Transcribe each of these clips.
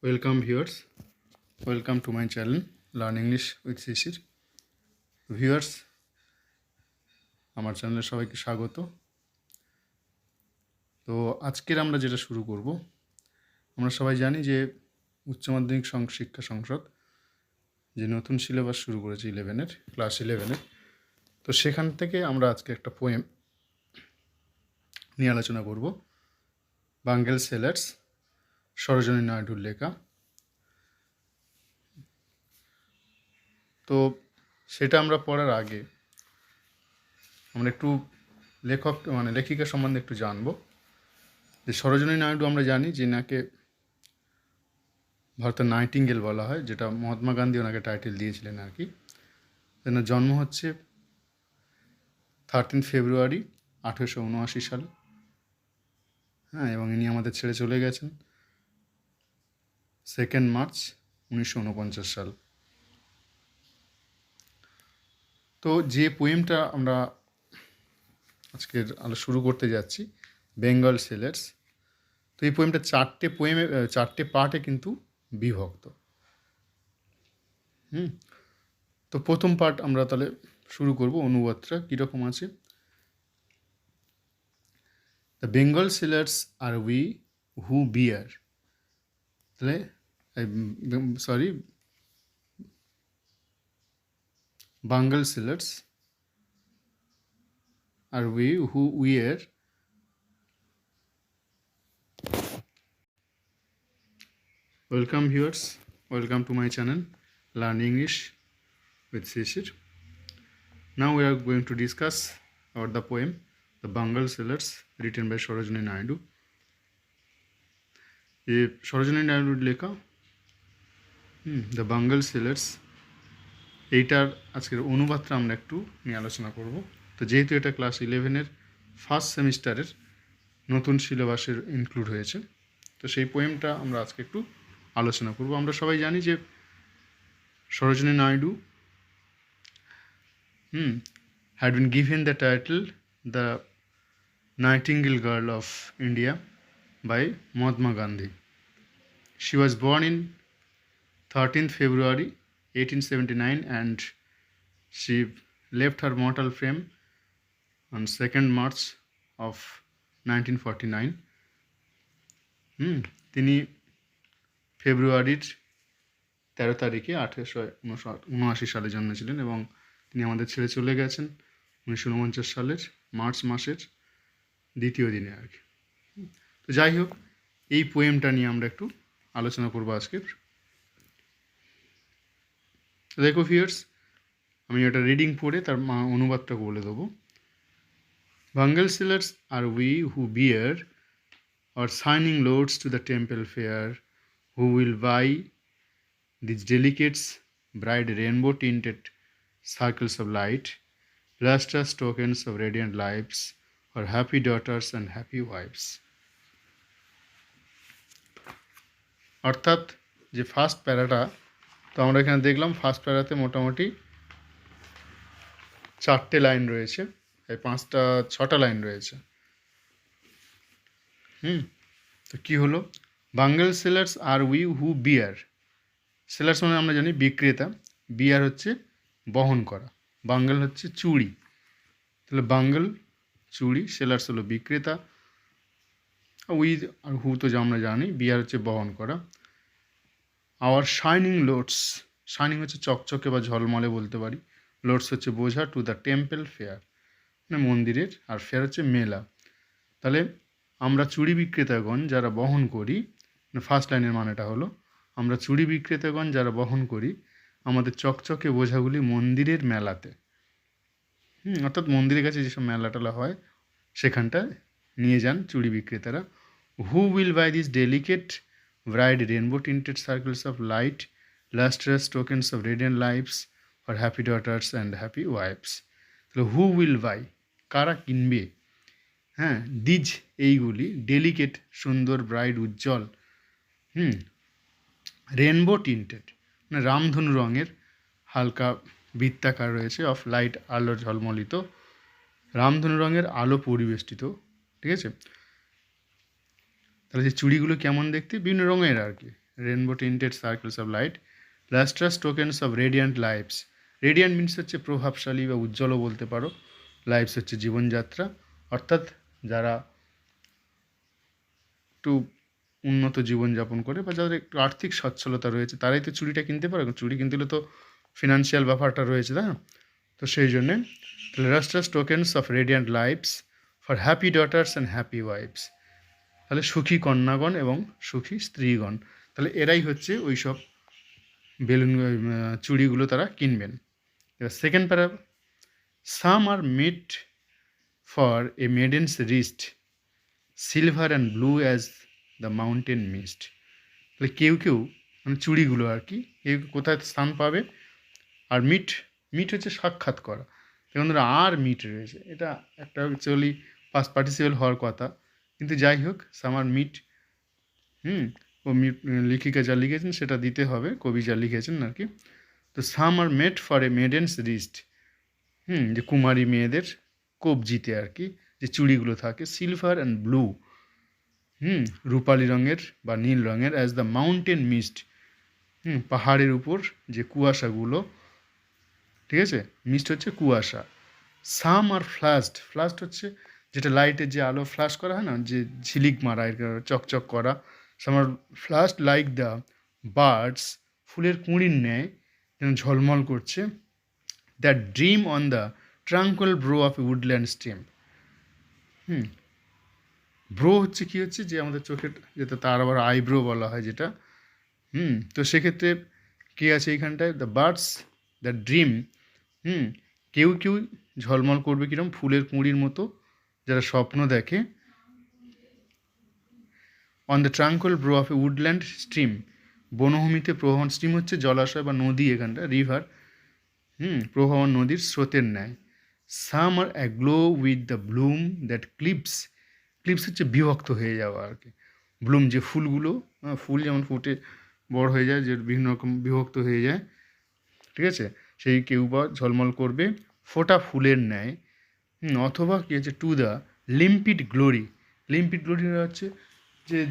Welcome viewers, welcome to my channel Learn English with Shishir. Viewers, আমার চ্যানেলে সবাইকে স্বাগত। তো আজকের আমরা যেটা শুরু করব, আমরা সবাই জানি যে উচ্চ মাধ্যমিক শিক্ষা সংসদ যে নতুন সিলেবাস শুরু করেছে ক্লাস 11-এর, তো সেখান থেকে আমরা আজকে একটা পোয়েম নিয়ে আলোচনা করব। বাঙ্গেল সেলার্স, সরোজিনী নাইডুর লেখা। তো সেটা আমরা পড়ার আগে আমরা একটু লেখিকা সম্বন্ধে একটু জানবো। যে সরোজিনী নাইডু আমরা জানি যে নাকে ভারতের নাইটিঙ্গেল বলা হয়, যেটা মহাত্মা গান্ধী ওনাকে টাইটেল দিয়েছিলেন আর কি। এনার জন্ম হচ্ছে 13 ফেব্রুয়ারি 1879 সালে, এবং ইনি আমাদের ছেড়ে চলে গেছেন 2 মার্চ 1949 সাল। তো যে পোয়েমটা আমরা আজকের শুরু করতে যাচ্ছি, বেঙ্গল সেলার্স, তো এই পোয়েমটা চারটে পার্টে কিন্তু বিভক্ত। তো প্রথম পার্ট আমরা তাহলে শুরু করব। অনুবাদটা কীরকম আছে? The bangle sellers are we who bear, তাহলে bangle sellers are we who wear Welcome viewers, welcome to my channel Learn English with Shishir. Now we are going to discuss about the poem The Bengal Sailors, written by Sarojini Naidu. Sarojini নাইডুর লেখা the bangle sellers, এইটার আজকের অনুবাদটা আমরা একটু নিয়ে আলোচনা করব। তো যেহেতু এটা ক্লাস 11-এর ফার্স্ট সেমিস্টারের নতুন সিলেবাসের ইনক্লুড হয়েছে, তো সেই পোয়েমটা আমরা আজকে একটু আলোচনা করব। আমরা সবাই জানি যে Sarojini Naidu had been given the title the Nightingale Girl of India by Mahatma Gandhi. She was born in 13th February 1879 and she left her mortal frame on 2nd March of 1949. তিনি ফেব্রুয়ারির 13 তারিখে 1879 সালে জন্মেছিলেন এবং তিনি আমাদের ছেড়ে চলে গেছেন 1949 সালের মার্চ মাসের দ্বিতীয় দিনে আর কি। তো যাই হোক, এই পোয়েমটা নিয়ে আমরা একটু আলোচনা করবো আজকের। দেখো ভিউয়ার্স, আমি এটা রিডিং পড়ে তার অনুবাদটা বলে দেবো। Bengal sailors are we who bear our shining loads to the temple fair, who will buy these delicates, bright rainbow-tinted circles of light, lustrous tokens of radiant lives, for happy daughters and happy wives. অর্থাৎ যে first প্যারাটা, তো আমরা এখানে দেখলাম first প্যারাতে মোটামুটি 4টে line রয়েছে, এই 6টা লাইন রয়েছে। তো কি হলো? Bangle sellers are we who bear. Sellers মানে আমরা জানি বিক্রেতা, বিয়ার হচ্ছে বহন করা, বাঙ্গল হচ্ছে চুড়ি, তাহলে বাঙ্গল চুড়ি, সেলার্স হলো বিক্রেতা, উই আর হু তো আমরা জানি, বিয়ার হচ্ছে বহন করা। আওয়ার শাইনিং লোডস, শাইনিং হচ্ছে চকচকে বা ঝলমলে বলতে পারি, লোডস হচ্ছে বোঝা, টু দ্য টেম্পল ফেয়ার মানে মন্দিরের, আর ফেয়ার হচ্ছে মেলা। তাহলে আমরা চুড়ি বিক্রেতাগণ যারা বহন করি, ফার্স্ট লাইনের মানেটা হলো আমরা চুড়ি বিক্রেতাগণ যারা বহন করি আমাদের চকচকে বোঝাগুলি মন্দিরের মেলাতে, অর্থাৎ মন্দিরের কাছে যেসব মেলা টেলা হয় সেখানটায় নিয়ে যান চুড়ি বিক্রেতারা। Who will buy this delicate bright rainbow tinted circles of light, lustrous tokens of radiant lives, for happy daughters and happy wives. তাহলে হু উইল বাই, কারা কিনবে? দিজ এইগুলি, ডেলিকেট সুন্দর, ব্রাইড উজ্জ্বল, রেনবো টিন্টেড মানে রামধনু রঙের, হালকা বৃত্তাকার রয়েছে, অফ লাইট আলোর ঝলমলিত, রামধনু রঙের আলো পরিবেষ্টিত, ঠিক আছে। তাহলে যে চুড়িগুলো কেমন দেখতে? বিভিন্ন রঙের আর কি, rainbow tinted circles of light, lustrous tokens of radiant lives. Radiant means হচ্ছে প্রভাবশালী বা উজ্জ্বলও বলতে পারো, লাইফস হচ্ছে জীবনযাত্রা, অর্থাৎ যারা একটু উন্নত জীবনযাপন করে বা যাদের একটু আর্থিক সচ্ছলতা রয়েছে তারাই তো চুড়িটা কিনতে পারে, চুড়ি কিনতে হলে তো ফিনান্সিয়াল ব্যাপারটা রয়েছে, তাই না? তো সেই জন্যে lustrous tokens of radiant lives for happy daughters and happy wives. তাহলে সুখী কন্যাগণ এবং সুখী স্ত্রীগণ, তাহলে এরাই হচ্ছে ওই সব বেলুন চুড়িগুলো তারা কিনবেন। এবার second para, some are made for a maiden's wrist, silver and blue as the mountain mist. তাহলে কেউ কেউ মানে চুড়িগুলো আর কি কেউ কোথায় স্থান পাবে, আর মিট, মিট হচ্ছে সাক্ষাৎ করা, যেমন ধরো আর মিট রয়েছে, এটা একটা অ্যাকচুয়ালি পাস্ট পার্টিসিপেল হওয়ার কথা, কিন্তু যাই হোক সামার মিট, ও মিট লেখিকা যা লিখেছেন সেটা দিতে হবে, কবি যা লিখেছেন আর কি। তো সাম are made for a maiden's wrist, যে কুমারী মেয়েদের কবজিতে আর কি যে চুড়িগুলো থাকে, সিলভার অ্যান্ড ব্লু, রূপালি রঙের বা নীল রঙের, অ্যাজ দ্য মাউন্টেন মিস্ট, পাহাড়ের উপর যে কুয়াশাগুলো, ঠিক আছে, মিস্ট হচ্ছে কুয়াশা। সাম আর ফ্লাস্ট, ফ্লাস্ট হচ্ছে যেটা লাইটের যে আলো ফ্লাশ করা হয় না, যে ঝিলিক মারা চকচক করা, some are flushed like the birds, ফুলের কুঁড়ির ন্যায় যেন ঝলমল করছে, that dream on the tranquil brow of woodland stem. Brow হচ্ছে কী হচ্ছে যে আমাদের চোখের যেটা, তার আবার আইব্রো বলা হয় যেটা, তো সেক্ষেত্রে কী আছে এইখানটায়, দ্য বার্ডস দ্য ড্রিম, কেউ কেউ ঝলমল করবে কীরকম ফুলের কুঁড়ির মতো, যারা স্বপ্ন দেখে, on the tranquil brow of a woodland stream, বনভূমিতে প্রবাহমান, স্ট্রিম হচ্ছে জলাশয় বা নদী, এখানটা রিভার, প্রবাহমান নদীর স্রোতের ন্যায়। Some are aglow with the bloom that clips, clips হচ্ছে বিভক্ত হয়ে যাওয়া আর কি, ব্লুম যে ফুলগুলো, ফুল যেমন ফুটে বড় হয়ে যায়, যে বিভিন্ন রকম বিভক্ত হয়ে যায়, ঠিক আছে, সেই কেউ বা ঝলমল করবে ফোটা ফুলের ন্যায়, অথবা কী হচ্ছে two the limpid glory, limpid glory হচ্ছে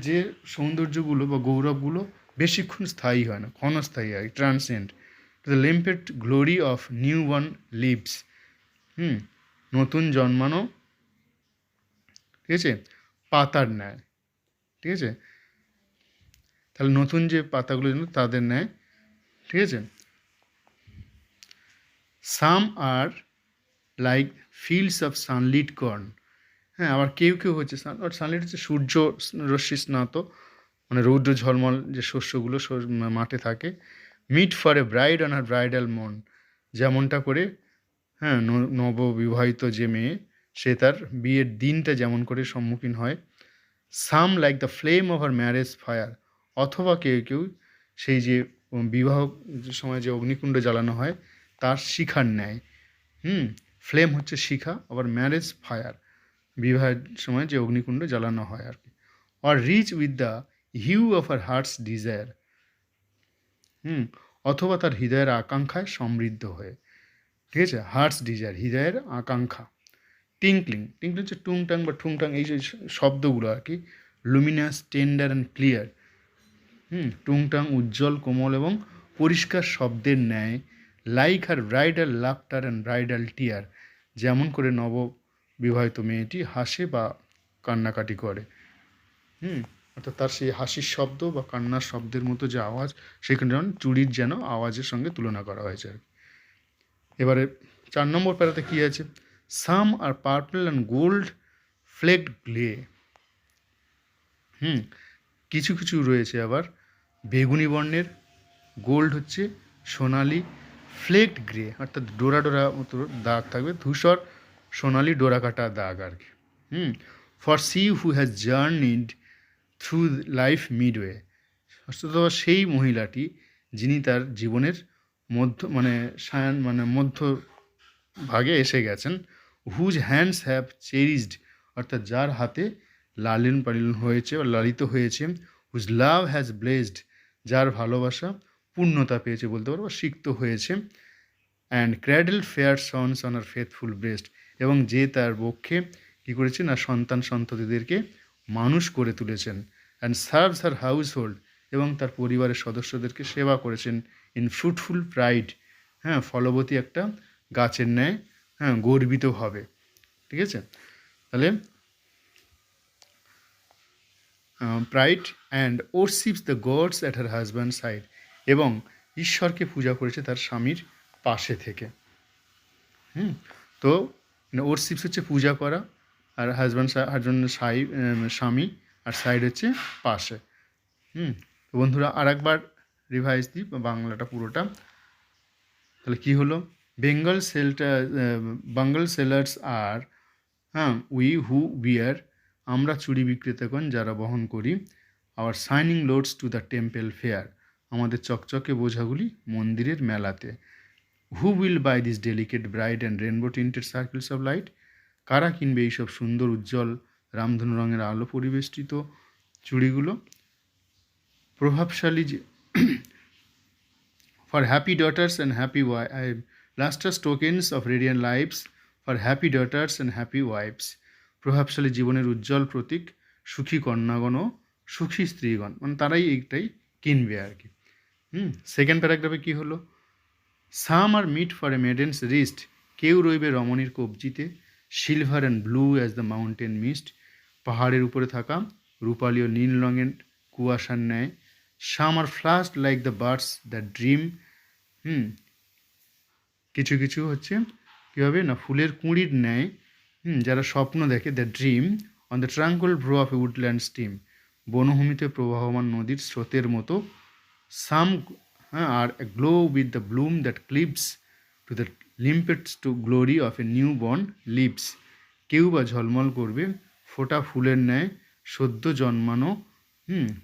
যে সৌন্দর্যগুলো বা গৌরবগুলো বেশিক্ষণ স্থায়ী হয় না, ক্ষণস্থায়ী হয়, transient, to the limpid glory of new born lives, নতুন জন্মানো, ঠিক আছে, পাতার ন্যায়, ঠিক আছে, তাহলে নতুন যে পাতাগুলো তাদের ন্যায়, ঠিক আছে। Some are like fields of sunlit corn, আবার কেউ কেউ হচ্ছে সানলিট হচ্ছে সূর্য রশ্মি স্নাত, মানে রৌদ্র ঝলমল যে শস্যগুলো মাঠে থাকে, meet for a bride on her bridal মন, যেমনটা করে নববিবাহিত যে মেয়ে সে তার বিয়ের দিনটা যেমন করে সম্মুখীন হয়। Some like the flame of her marriage fire, অথবা কেউ কেউ সেই যে বিবাহ সময় যে অগ্নিকুণ্ড জ্বালানো হয় তার শিখার ন্যায়, ফ্লেম হচ্ছে শিখা, আবার ম্যারেজ ফায়ার বিবাহের সময় যে অগ্নিকুণ্ড জ্বালানো হয় আর কি। Or rich with the hue of her heart's desire, অথবা তার হৃদয়ের আকাঙ্ক্ষায় সমৃদ্ধ হয়ে, ঠিক আছে, হার্টস ডিজায়ার হৃদয়ের আকাঙ্ক্ষা। টিঙ্কলিং, টিঙ্কলিং হচ্ছে টুংটাং বা ঠুংটাং, এই যে শব্দগুলো আর কি, লুমিনাস টেন্ডার অ্যান্ড ক্লিয়ার, টুংটাং উজ্জ্বল কোমল এবং পরিষ্কার শব্দের ন্যায়, like her bridal laughter and bridal tear, যেমন করে নববিবাহিত মেয়েটি হাসে বা কান্নাকাটি করে, অর্থাৎ তার সেই হাসির শব্দ বা কান্নার শব্দের মতো যে আওয়াজ, সেখানে যেমন চুড়ির যেন আওয়াজের সঙ্গে তুলনা করা হয়েছে আর কি। এবারে 4 নম্বর প্যারাতে কী আছে, some are purple and gold flecked গ্লে, কিছু কিছু রয়েছে আবার বেগুনি বর্ণের, গোল্ড হচ্ছে সোনালি, ফ্লেকড গ্রে অর্থাৎ ডোরা ডোরা মতো দাগ থাকবে, ধূসর সোনালি ডোরা কাটা দাগ আর কি। For she who has journeyed through life midway, অর্থাৎ সেই মহিলাটি যিনি তার জীবনের মধ্য ভাগে এসে গেছেন, হুজ হ্যান্ডস হ্যাভ চেরিজড, অর্থাৎ যার হাতে লালন পালন হয়েছে বা লালিত হয়েছে, হুজ লাভ হ্যাজ ব্লেসড, যার ভালোবাসা পূর্ণতা পেয়েছে বলতে পারো বা সিক্ত হয়েছে, and cradled fair sons on her faithful breast, এবং যে তার বক্ষে কী করেছে না সন্তান সন্ততিদেরকে মানুষ করে তুলেছেন, and serves her household, এবং তার পরিবারের সদস্যদেরকে সেবা করেছেন ইন ফ্রুটফুল প্রাইড, হ্যাঁ, ফলবতী একটা গাছের ন্যায়, হ্যাঁ, গর্বিতভাবে। ঠিক আছে, তাহলে pride and worships the gods at her husband side, এবং ঈশ্বরকে পূজা করেছে তার স্বামীর পাশে থেকে। তো ওরশিপস হচ্ছে পূজা করা, আর হাজব্যান্ড স্বামী, আর সাইড হচ্ছে পাশে। তো বন্ধুরা আর একবার রিভাইজ দিই বাংলাটা পুরোটা। তাহলে কী হলো, বেঙ্গল সেলার্স আর, হ্যাঁ, উই হু বিয়ার, আমরা চুরি বিক্রেতাগণ যারা বহন করি, our shining loads to the temple fair, আমাদের চকচকে বোঝাগুলি মন্দিরের মেলাতে। Who will buy this delicate bright and rainbow tinted circles of light, কারা কিনবে এইসব সুন্দর উজ্জ্বল রামধনু রঙের আলো পরিবেষ্টিত চুড়িগুলো। প্রভাবশালী for happy daughters and happy lustrous tokens of radiant lives for happy daughters and happy wives, প্রভাবশালী জীবনের উজ্জ্বল প্রতীক, সুখী কন্যাগণ ও সুখী স্ত্রীগণ, মানে তারাই এইটাই কিনবে আর কি। সেকেন্ড প্যারাগ্রাফে কী হলো, some are meet for a maiden's wrist, কেউ রইবে রমণীর কবজিতে, silver and blue as the mountain mist, পাহাড়ের উপরে থাকা রূপালী ও নীল রঙের কুয়াশার ন্যায়। Some are flushed like the birds the dream, কিছু কিছু হচ্ছে কীভাবে না ফুলের কুঁড়ির ন্যায়, যারা স্বপ্ন দেখে, the dream on the tranquil brow of a woodland stream, বনভূমিতে প্রবাহমান নদীর স্রোতের মতো। Some are glow with the bloom that clips to the limpets to glory of a new born lips, কেউ বা ঝলমল করবে ফোটা ফুলের ন্যায় সদ্য জন্মানো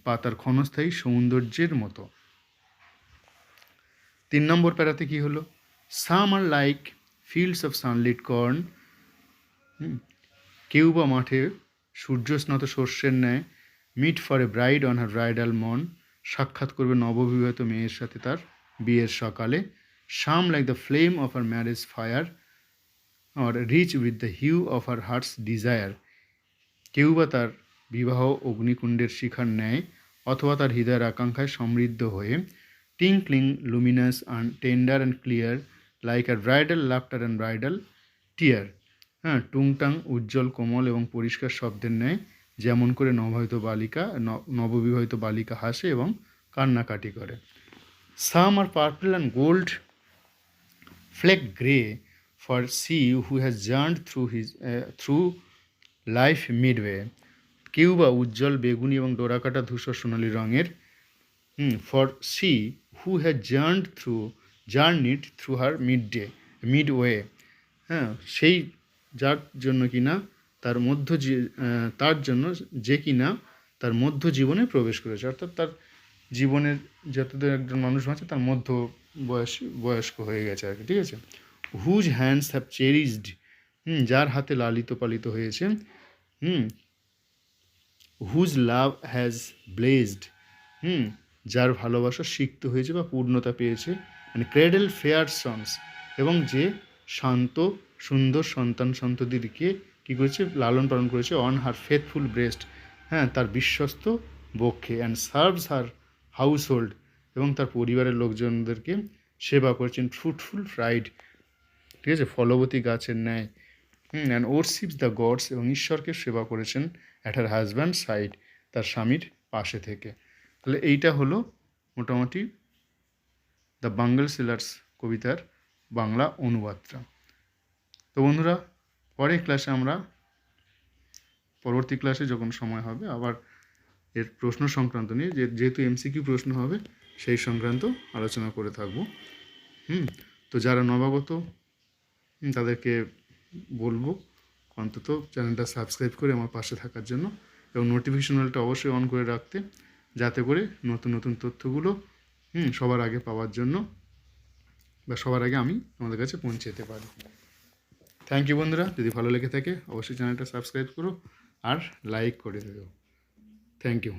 পাতার ক্ষণস্থায়ী সৌন্দর্যের মতো। 3 নম্বর প্যারাতে কী হলো, some are like fields of sunlit corn, কেউ বা মাঠে সূর্যস্নাত শস্যের ন্যায়। Meet for a bride on her bridal মন, সাক্ষাৎ করবে নববিবাহিত মেয়ের সাথে তার বিয়ের সকালে। Some like the flame of her marriage fire or rich with the hue of her heart's desire, কেউ বা তার বিবাহ অগ্নিকুণ্ডের শিখার ন্যায়, অথবা তার হৃদয়ের আকাঙ্ক্ষায় সমৃদ্ধ হয়ে। Tinkling luminous and tender and clear like her bridal laughter and bridal tear, হ্যাঁ, টুংটাং উজ্জ্বল কোমল এবং পরিষ্কার শব্দের ন্যায়, যেমন করে নববিবাহিত বালিকা হাসে এবং কান্নাকাটি করে। Some are purple and gold flecked grey for she who has journeyed through life midway, কেউ বা উজ্জ্বল বেগুনি এবং ডোরাকাটা ধূসর সোনালি রঙের, for she who has journeyed through her midway, হ্যাঁ, সেই যার জন্য কিনা তার জন্য যে কিনা তার মধ্য জীবনে প্রবেশ করেছে, অর্থাৎ তার জীবনের যতদের একজন মানুষ আছে তার মধ্য বয়স্ক হয়ে গেছে আর কি। ঠিক আছে, হুজ হ্যান্ডস হ্যাভ চেরিজড, যার হাতে লালিত পালিত হয়েছে, হুজ লাভ হ্যাজ ব্লেজড, যার ভালোবাসা সিক্ত হয়েছে বা পূর্ণতা পেয়েছে। মানে ক্রেডেল ফেয়ার সন্স, এবং যে শান্ত সুন্দর সন্ততিকে কী করেছে, লালন পালন করেছে। অন হার ফেথফুল ব্রেস্ট, হ্যাঁ, তার বিশ্বস্ত বক্ষে। And serves her household, এবং তার পরিবারের লোকজনদেরকে সেবা করেছেন। ফ্রুটফুল ফ্রাইড, ঠিক আছে, ফলবতী গাছের ন্যায়। অ্যান্ড ওরশিপস দ্য গডস, এবং ঈশ্বরকে সেবা করেছেন অ্যাট হার হাজব্যান্ড সাইড, তার স্বামীর পাশে থেকে। তাহলে এইটা হলো মোটামুটি দ্য বাঙ্গল সেলার্স কবিতার বাংলা অনুবাদটা। তো বন্ধুরা, পরের ক্লাসে আমরা পরবর্তী ক্লাসে যখন সময় হবে আবার এর প্রশ্ন সংক্রান্ত নিয়ে, যেহেতু এমসিকিউ প্রশ্ন হবে সেই সংক্রান্ত আলোচনা করে থাকবো। তো যারা নবাগত তাদেরকে বলবো অন্তত চ্যানেলটা সাবস্ক্রাইব করে আমার পাশে থাকার জন্য, এবং নোটিফিকেশন বেলটা অবশ্যই অন করে রাখতে, যাতে করে নতুন নতুন তথ্যগুলো সবার আগে পাওয়ার জন্য, বা সবার আগে আমি আমাদের কাছে পৌঁছে যেতে পারি। থ্যাংক ইউ বন্ধুরা, যদি ভালো লেগে থাকে অবশ্যই চ্যানেলটা সাবস্ক্রাইব করো আর লাইক করে দিও। Thank you.